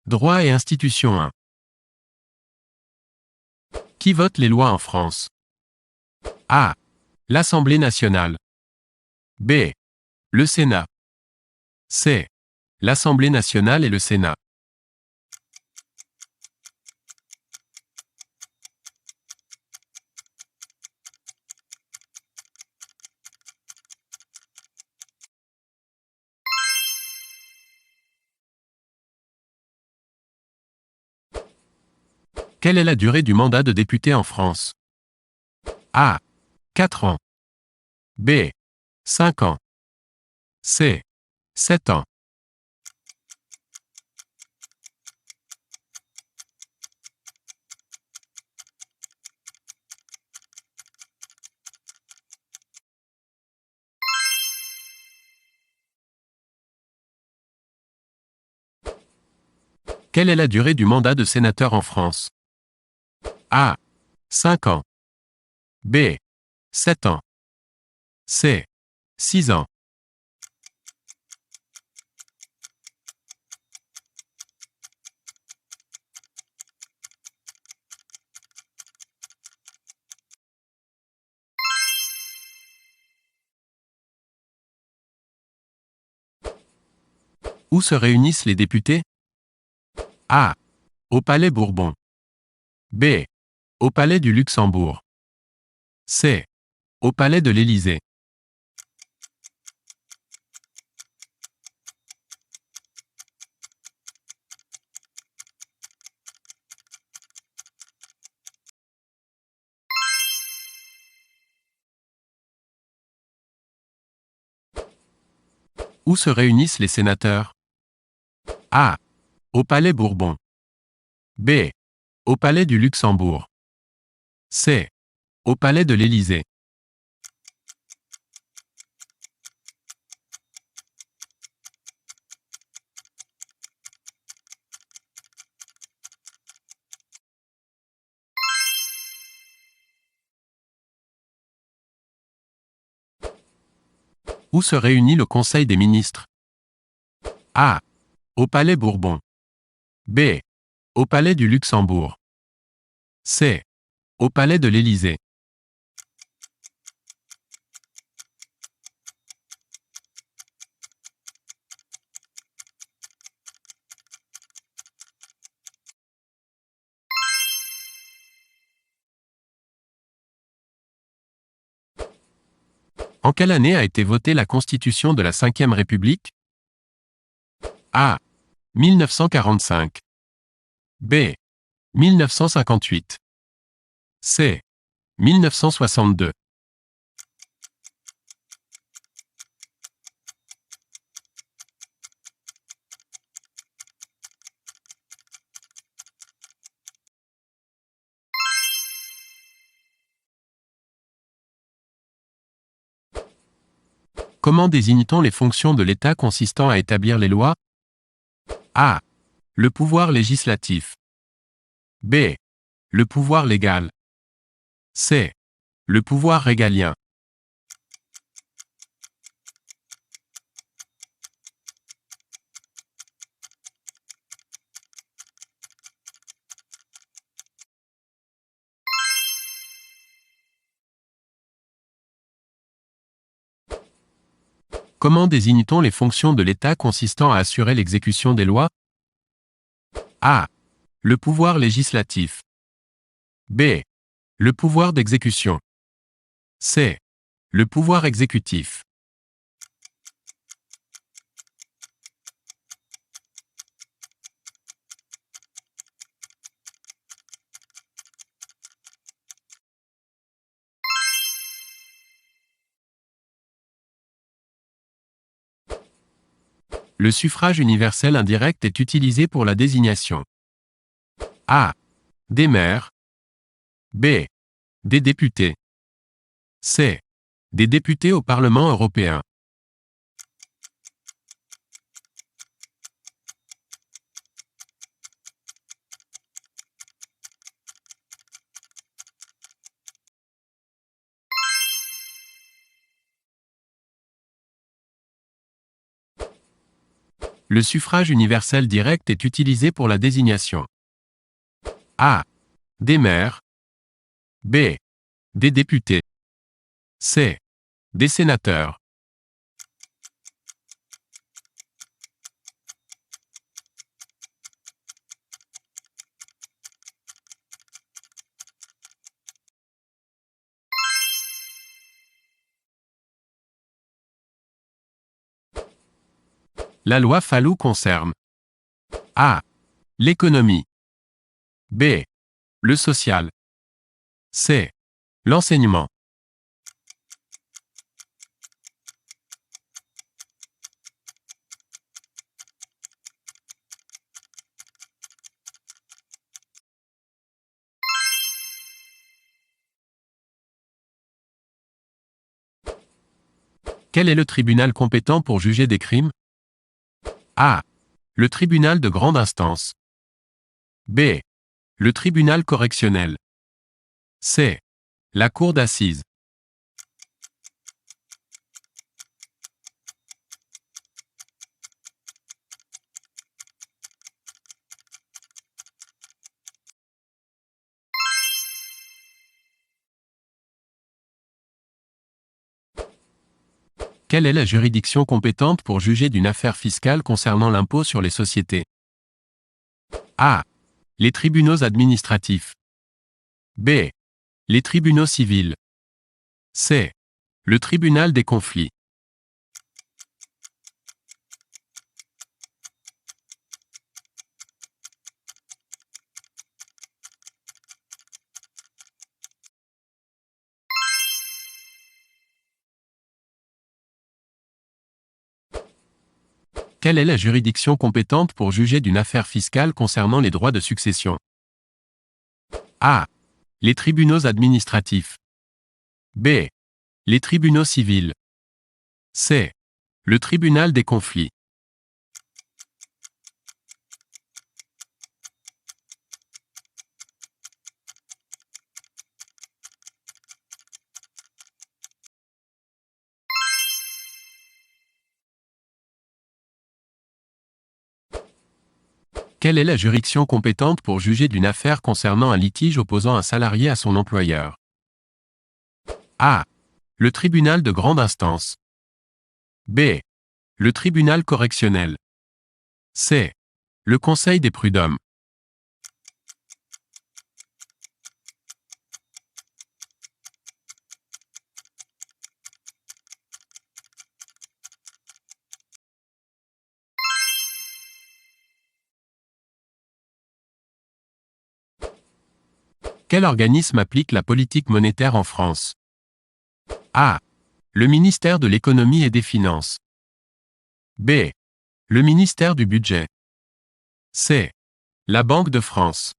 Droit et institutions 1. Qui vote les lois en France? A. L'Assemblée nationale. B. Le Sénat. C. L'Assemblée nationale et le Sénat. Quelle est la durée du mandat de député en France? A. 4 ans. B. 5 ans. C. 7 ans. Quelle est la durée du mandat de sénateur en France? A. 5 ans. B. 7 ans. C. 6 ans. Où se réunissent les députés? A. Au Palais Bourbon. B. Au Palais du Luxembourg. C. Au Palais de l'Élysée. Où se réunissent les sénateurs? A. Au Palais Bourbon. B. Au Palais du Luxembourg. C. Au Palais de l'Élysée. Où se réunit le Conseil des ministres? A. Au Palais Bourbon. B. Au Palais du Luxembourg. C. Au Palais de l'Élysée. En quelle année a été votée la Constitution de la Ve République? A. 1945. B. 1958. C. 1962. Comment désigne-t-on les fonctions de l'État consistant à établir les lois? A. Le pouvoir législatif. B. Le pouvoir légal. C. Le pouvoir régalien. Comment désigne-t-on les fonctions de l'État consistant à assurer l'exécution des lois? A. Le pouvoir législatif. B. Le pouvoir d'exécution. C. Le pouvoir exécutif. Le suffrage universel indirect est utilisé pour la désignation. A. Des maires. B. Des députés. C. Des députés au Parlement européen. Le suffrage universel direct est utilisé pour la désignation. A. Des maires. B. Des députés. C. Des sénateurs. La loi Fallou concerne A. L'économie. B. Le social. C. L'enseignement. Quel est le tribunal compétent pour juger des crimes? A. Le tribunal de grande instance. B. Le tribunal correctionnel. C. La cour d'assises. Quelle est la juridiction compétente pour juger d'une affaire fiscale concernant l'impôt sur les sociétés? A. Les tribunaux administratifs. B. Les tribunaux civils. C. Le tribunal des conflits. Quelle est la juridiction compétente pour juger d'une affaire fiscale concernant les droits de succession? A. Les tribunaux administratifs. B. Les tribunaux civils. C. Le tribunal des conflits. Quelle est la juridiction compétente pour juger d'une affaire concernant un litige opposant un salarié à son employeur? A. Le tribunal de grande instance. B. Le tribunal correctionnel. C. Le conseil des prud'hommes. Quel organisme applique la politique monétaire en France? A. Le ministère de l'économie et des finances. B. Le ministère du budget. C. La Banque de France.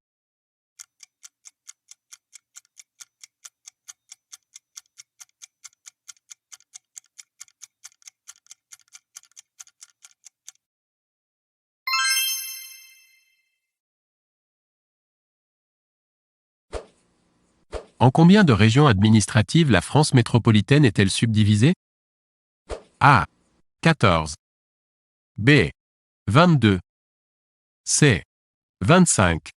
En combien de régions administratives la France métropolitaine est-elle subdivisée? A. 14. B. 22. C. 25.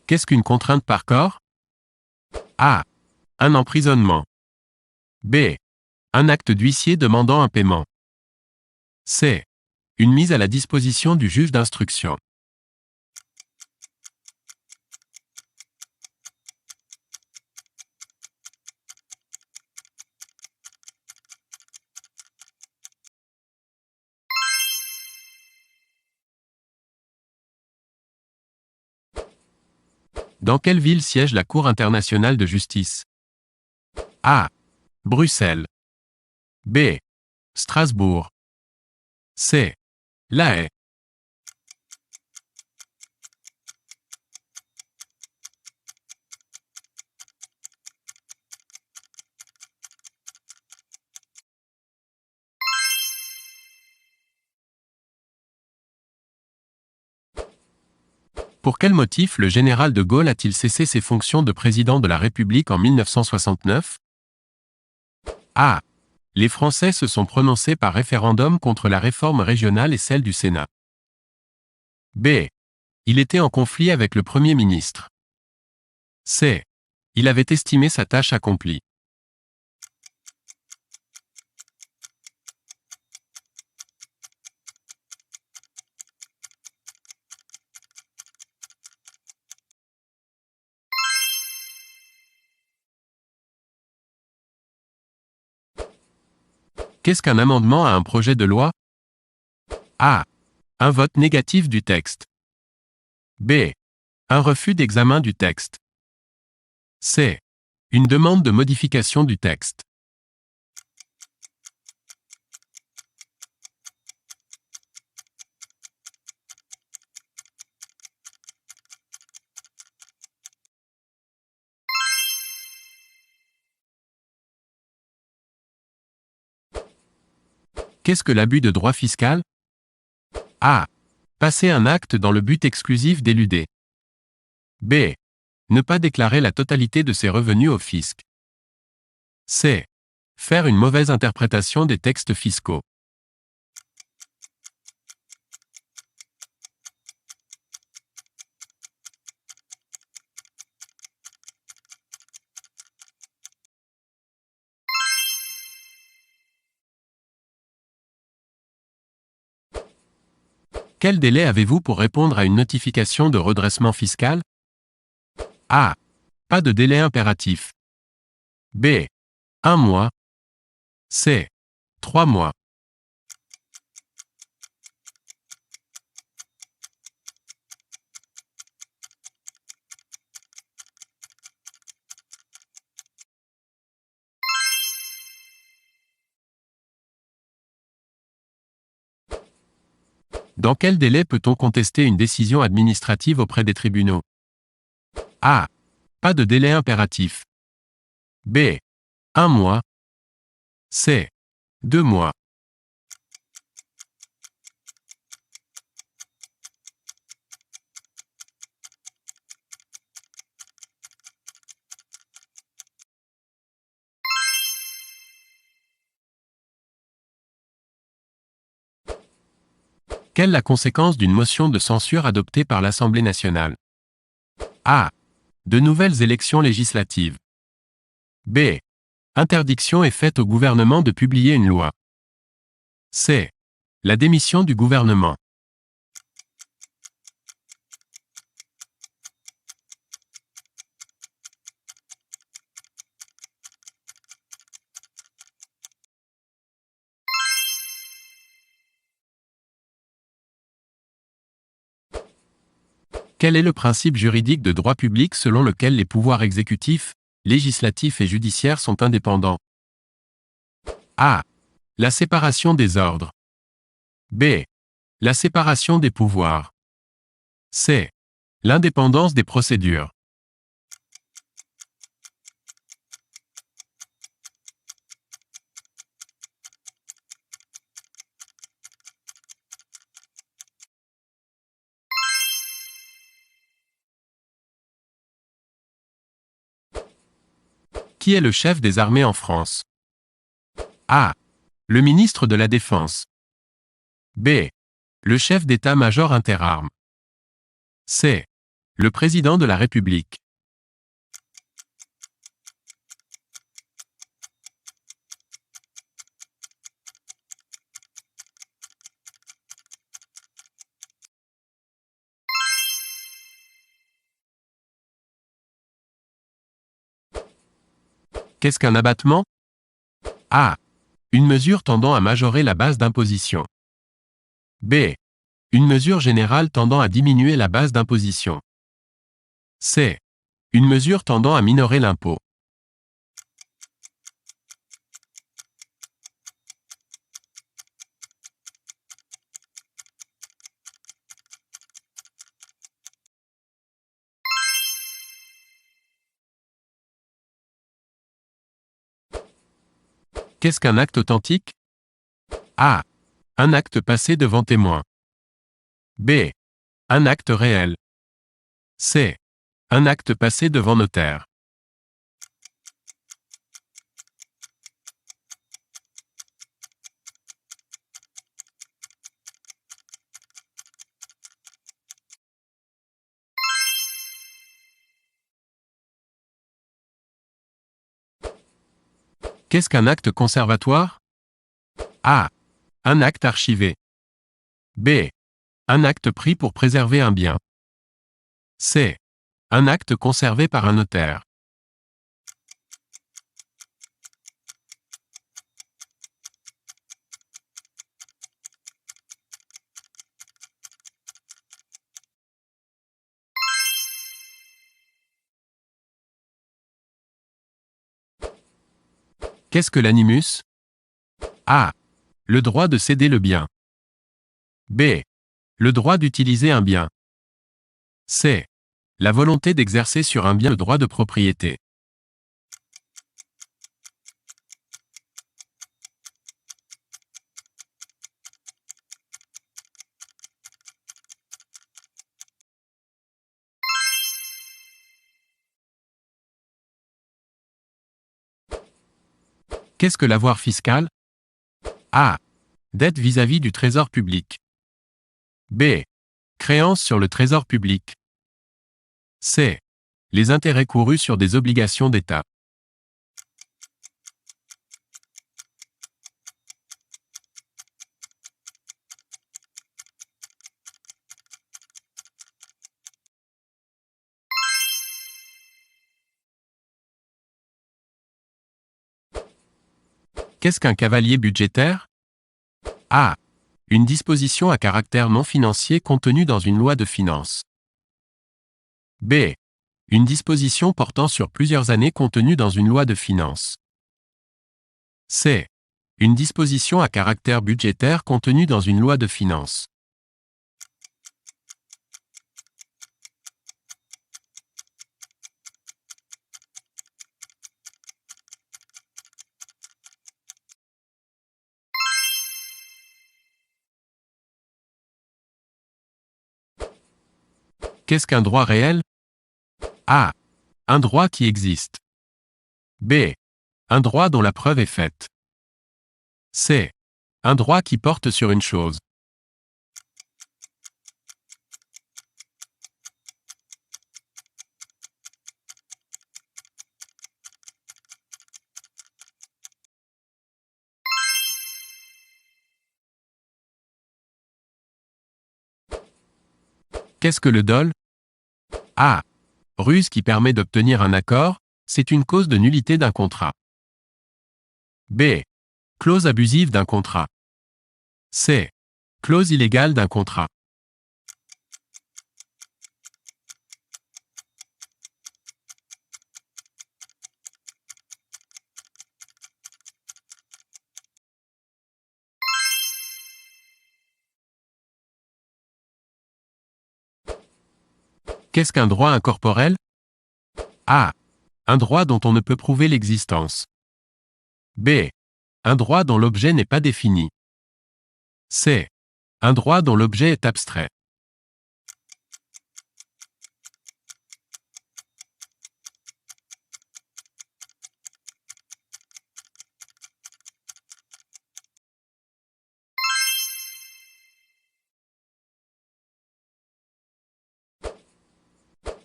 Qu'est-ce qu'une contrainte par corps? A. Un emprisonnement. B. Un acte d'huissier demandant un paiement. C. Une mise à la disposition du juge d'instruction. Dans quelle ville siège la Cour internationale de justice? A. Bruxelles. B. Strasbourg. C. La Haye. Pour quel motif le général de Gaulle a-t-il cessé ses fonctions de président de la République en 1969? A. Les Français se sont prononcés par référendum contre la réforme régionale et celle du Sénat. B. Il était en conflit avec le Premier ministre. C. Il avait estimé sa tâche accomplie. Qu'est-ce qu'un amendement à un projet de loi? A. Un vote négatif du texte. B. Un refus d'examen du texte. C. Une demande de modification du texte. Qu'est-ce que l'abus de droit fiscal? A. Passer un acte dans le but exclusif d'éluder. B. Ne pas déclarer la totalité de ses revenus au fisc. C. Faire une mauvaise interprétation des textes fiscaux. Quel délai avez-vous pour répondre à une notification de redressement fiscal? A. Pas de délai impératif. B. 1 mois. C. 3 mois. Dans quel délai peut-on contester une décision administrative auprès des tribunaux? A. Pas de délai impératif. B. 1 mois. C. 2 mois. Quelle est la conséquence d'une motion de censure adoptée par l'Assemblée nationale? A. De nouvelles élections législatives. B. Interdiction est faite au gouvernement de publier une loi. C. La démission du gouvernement. Quel est le principe juridique de droit public selon lequel les pouvoirs exécutifs, législatifs et judiciaires sont indépendants? A. La séparation des ordres. B. La séparation des pouvoirs. C. L'indépendance des procédures. Qui est le chef des armées en France? A. Le ministre de la Défense. B. Le chef d'état-major interarmes. C. Le président de la République. Qu'est-ce qu'un abattement? A. Une mesure tendant à majorer la base d'imposition. B. Une mesure générale tendant à diminuer la base d'imposition. C. Une mesure tendant à minorer l'impôt. Qu'est-ce qu'un acte authentique? A. Un acte passé devant témoin. B. Un acte réel. C. Un acte passé devant notaire. Qu'est-ce qu'un acte conservatoire? A. Un acte archivé. B. Un acte pris pour préserver un bien. C. Un acte conservé par un notaire. Qu'est-ce que l'animus? A. Le droit de céder le bien. B. Le droit d'utiliser un bien. C. La volonté d'exercer sur un bien le droit de propriété. Qu'est-ce que l'avoir fiscal? A. Dette vis-à-vis du trésor public. B. Créance sur le trésor public. C. Les intérêts courus sur des obligations d'État. Qu'est-ce qu'un cavalier budgétaire? A. Une disposition à caractère non financier contenue dans une loi de finances. B. Une disposition portant sur plusieurs années contenue dans une loi de finances. C. Une disposition à caractère budgétaire contenue dans une loi de finances. Qu'est-ce qu'un droit réel? A. Un droit qui existe. B. Un droit dont la preuve est faite. C. Un droit qui porte sur une chose. Qu'est-ce que le dol? A. Ruse qui permet d'obtenir un accord, c'est une cause de nullité d'un contrat. B. Clause abusive d'un contrat. C. Clause illégale d'un contrat. Qu'est-ce qu'un droit incorporel? A. Un droit dont on ne peut prouver l'existence. B. Un droit dont l'objet n'est pas défini. C. Un droit dont l'objet est abstrait.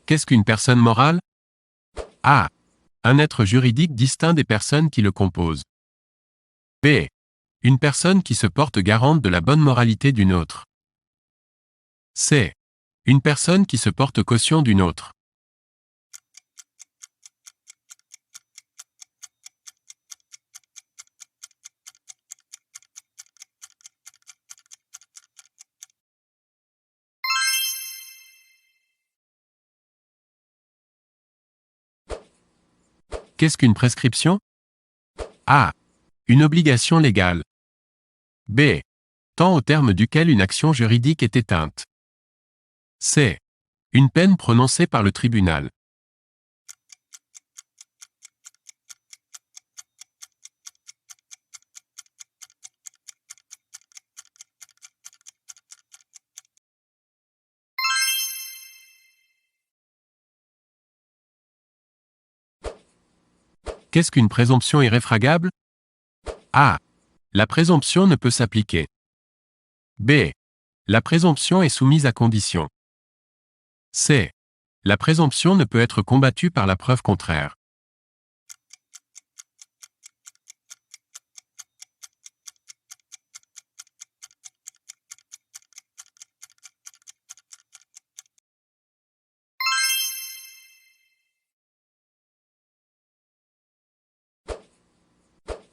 Qu'est-ce qu'une personne morale? A. Un être juridique distinct des personnes qui le composent. B. Une personne qui se porte garante de la bonne moralité d'une autre. C. Une personne qui se porte caution d'une autre. Qu'est-ce qu'une prescription? A. Une obligation légale. B. Temps au terme duquel une action juridique est éteinte. C. Une peine prononcée par le tribunal. Qu'est-ce qu'une présomption irréfragable? A. La présomption ne peut s'appliquer. B. La présomption est soumise à condition. C. La présomption ne peut être combattue par la preuve contraire.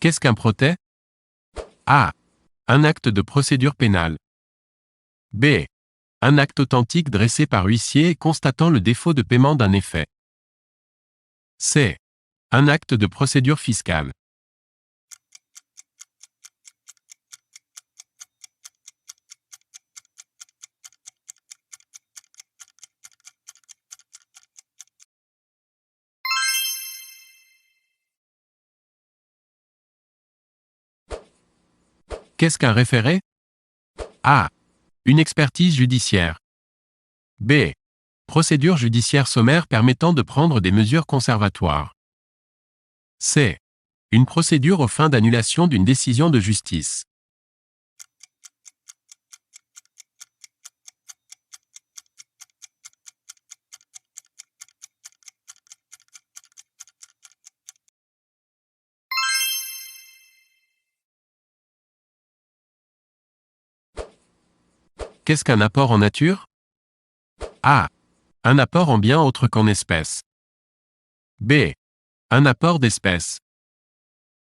Qu'est-ce qu'un procès? A. Un acte de procédure pénale. B. Un acte authentique dressé par huissier constatant le défaut de paiement d'un effet. C. Un acte de procédure fiscale. Qu'est-ce qu'un référé? A. Une expertise judiciaire. B. Procédure judiciaire sommaire permettant de prendre des mesures conservatoires. C. Une procédure aux fins d'annulation d'une décision de justice. Qu'est-ce qu'un apport en nature? A. Un apport en bien autre qu'en espèces. B. Un apport d'espèces.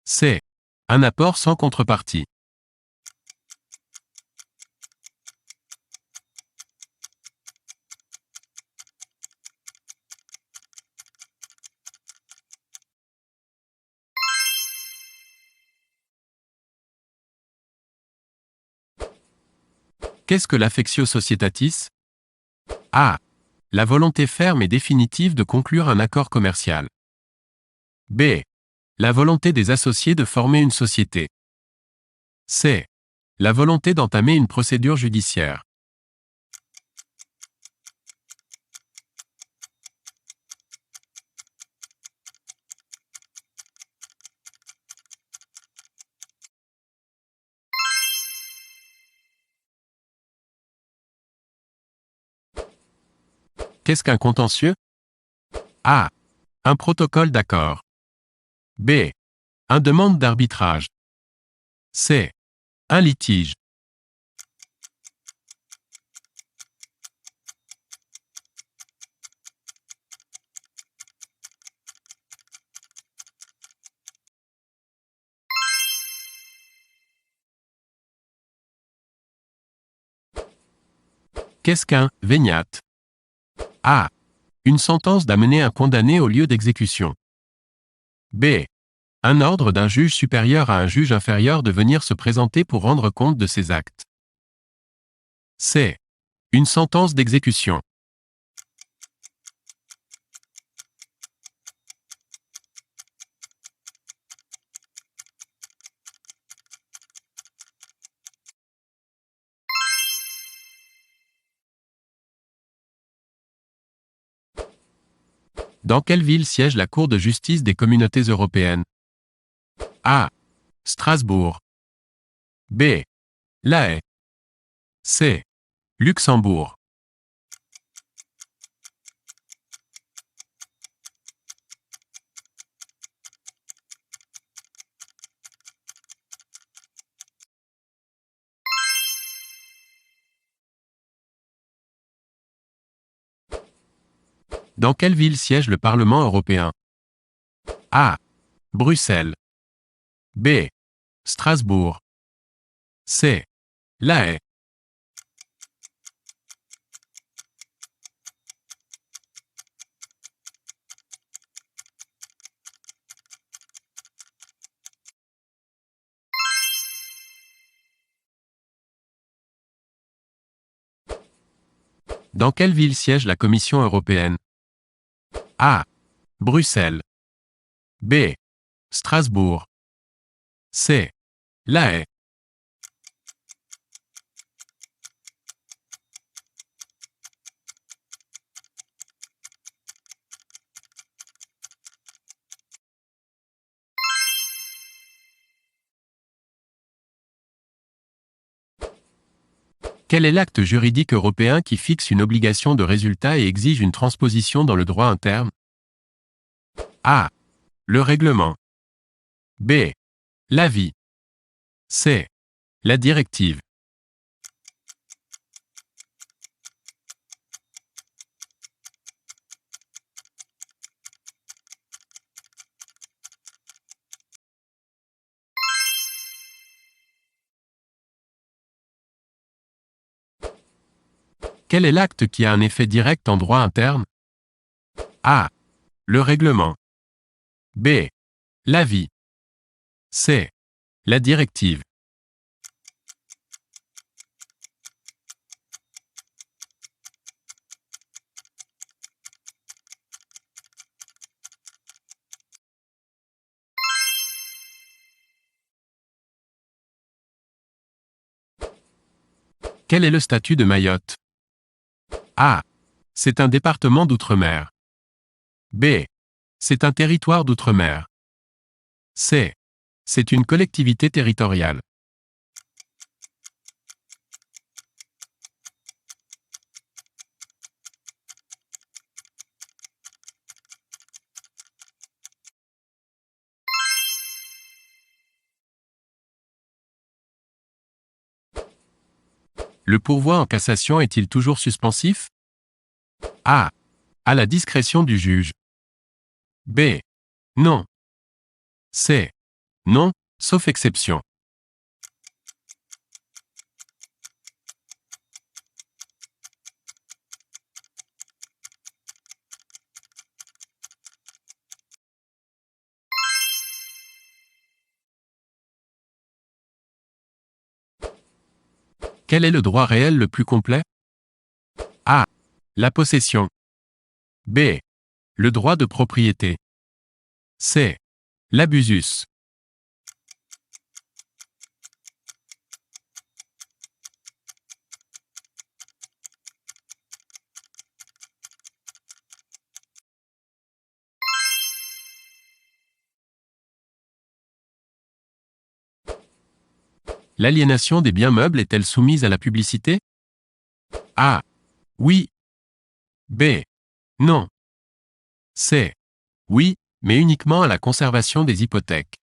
C. Un apport sans contrepartie. Qu'est-ce que l'affectio societatis? A. La volonté ferme et définitive de conclure un accord commercial. B. La volonté des associés de former une société. C. La volonté d'entamer une procédure judiciaire. Qu'est-ce qu'un contentieux? A. Un protocole d'accord. B. Un demande d'arbitrage. C. Un litige. Qu'est-ce qu'un végnat? A. Une sentence d'amener un condamné au lieu d'exécution. B. Un ordre d'un juge supérieur à un juge inférieur de venir se présenter pour rendre compte de ses actes. C. Une sentence d'exécution. Dans quelle ville siège la Cour de justice des communautés européennes? A. Strasbourg. B. La Haye. C. Luxembourg. Dans quelle ville siège le Parlement européen? A. Bruxelles. B. Strasbourg. C. La Haye. Dans quelle ville siège la Commission européenne? A. Bruxelles. B. Strasbourg. C. La Haye. Quel est l'acte juridique européen qui fixe une obligation de résultat et exige une transposition dans le droit interne? A. Le règlement. B. L'avis. C. La directive. Quel est l'acte qui a un effet direct en droit interne? A. Le règlement. B. L'avis. C. La directive. Quel est le statut de Mayotte? A. C'est un département d'outre-mer. B. C'est un territoire d'outre-mer. C. C'est une collectivité territoriale. Le pourvoi en cassation est-il toujours suspensif? A. À la discrétion du juge. B. Non. C. Non, sauf exception. Quel est le droit réel le plus complet? A. La possession. B. Le droit de propriété. C. L'abusus. L'aliénation des biens meubles est-elle soumise à la publicité? A. Oui. B. Non. C. Oui, mais uniquement à la conservation des hypothèques.